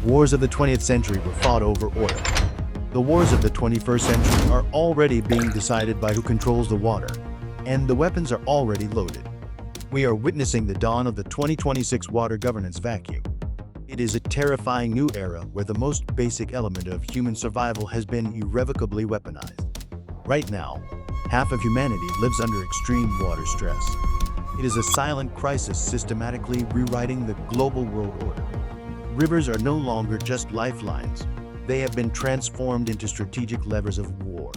Wars of the 20th century were fought over oil. The wars of the 21st century are already being decided by who controls the water, and the weapons are already loaded. We are witnessing the dawn of the 2026 water governance vacuum. It is a terrifying new era where the most basic element of human survival has been irrevocably weaponized. Right now, half of humanity lives under extreme water stress. It is a silent crisis systematically rewriting the global world order. Rivers are no longer just lifelines. They have been transformed into strategic levers of war.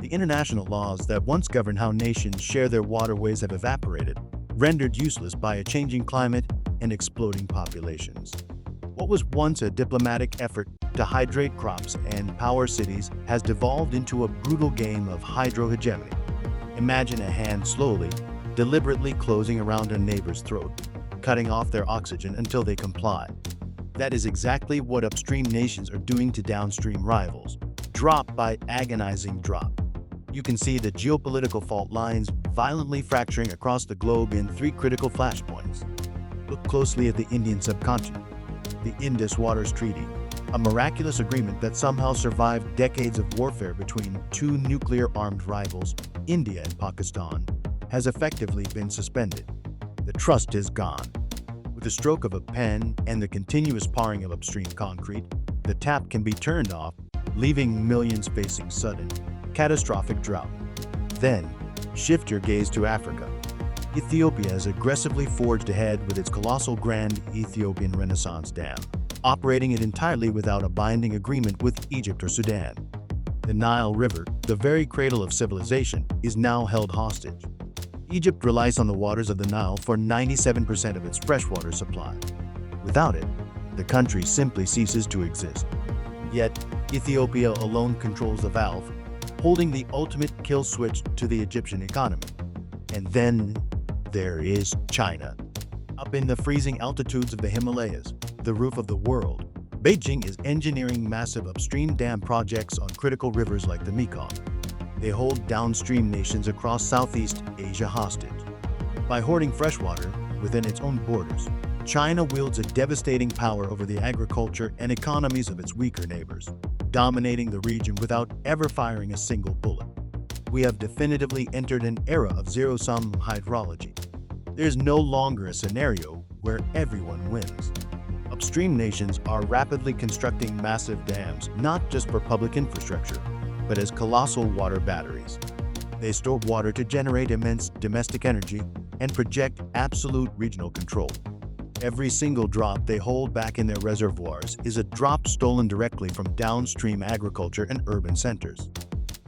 The international laws that once governed how nations share their waterways have evaporated, rendered useless by a changing climate and exploding populations. What was once a diplomatic effort to hydrate crops and power cities has devolved into a brutal game of hydrohegemony. Imagine a hand slowly, deliberately closing around a neighbor's throat, cutting off their oxygen until they comply. That is exactly what upstream nations are doing to downstream rivals, drop by agonizing drop. You can see the geopolitical fault lines violently fracturing across the globe in 3 critical flashpoints. Look closely at the Indian subcontinent. The Indus Waters Treaty, a miraculous agreement that somehow survived decades of warfare between 2 nuclear-armed rivals, India and Pakistan, has effectively been suspended. The trust is gone. With the stroke of a pen and the continuous pouring of upstream concrete, the tap can be turned off, leaving millions facing sudden, catastrophic drought. Then, shift your gaze to Africa. Ethiopia has aggressively forged ahead with its colossal Grand Ethiopian Renaissance Dam, operating it entirely without a binding agreement with Egypt or Sudan. The Nile River, the very cradle of civilization, is now held hostage. Egypt relies on the waters of the Nile for 97% of its freshwater supply. Without it, the country simply ceases to exist. Yet, Ethiopia alone controls the valve, holding the ultimate kill switch to the Egyptian economy. And then there is China. Up in the freezing altitudes of the Himalayas, the roof of the world, Beijing is engineering massive upstream dam projects on critical rivers like the Mekong. They hold downstream nations across Southeast Asia hostage. By hoarding freshwater within its own borders, China wields a devastating power over the agriculture and economies of its weaker neighbors, dominating the region without ever firing a single bullet. We have definitively entered an era of zero-sum hydrology. There's no longer a scenario where everyone wins. Upstream nations are rapidly constructing massive dams, not just for public infrastructure, but as colossal water batteries. They store water to generate immense domestic energy and project absolute regional control. Every single drop they hold back in their reservoirs is a drop stolen directly from downstream agriculture and urban centers.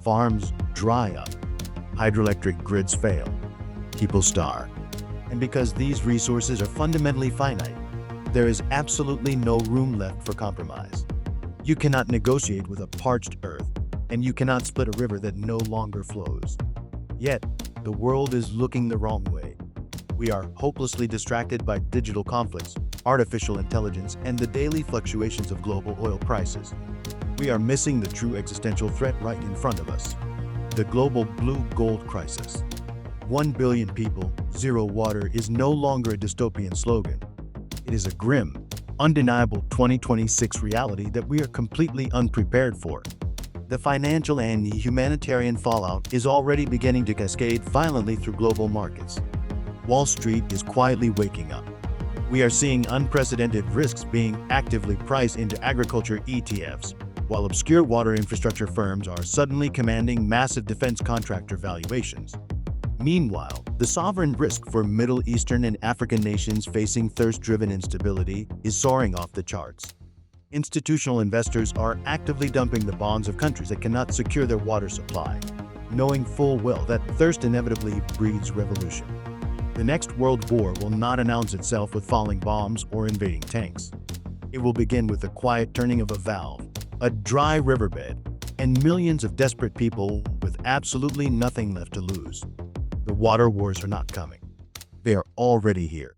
Farms dry up, hydroelectric grids fail, people starve. And because these resources are fundamentally finite, there is absolutely no room left for compromise. You cannot negotiate with a parched earth, and you cannot split a river that no longer flows. Yet, the world is looking the wrong way. We are hopelessly distracted by digital conflicts, artificial intelligence, and the daily fluctuations of global oil prices. We are missing the true existential threat right in front of us. The global blue gold crisis. 1 billion people, zero water is no longer a dystopian slogan. It is a grim, undeniable 2026 reality that we are completely unprepared for. The financial and humanitarian fallout is already beginning to cascade violently through global markets. Wall Street is quietly waking up. We are seeing unprecedented risks being actively priced into agriculture ETFs, while obscure water infrastructure firms are suddenly commanding massive defense contractor valuations. Meanwhile, the sovereign risk for Middle Eastern and African nations facing thirst-driven instability is soaring off the charts. Institutional investors are actively dumping the bonds of countries that cannot secure their water supply, knowing full well that thirst inevitably breeds revolution. The next world war will not announce itself with falling bombs or invading tanks. It will begin with the quiet turning of a valve, a dry riverbed, and millions of desperate people with absolutely nothing left to lose. The water wars are not coming. They are already here.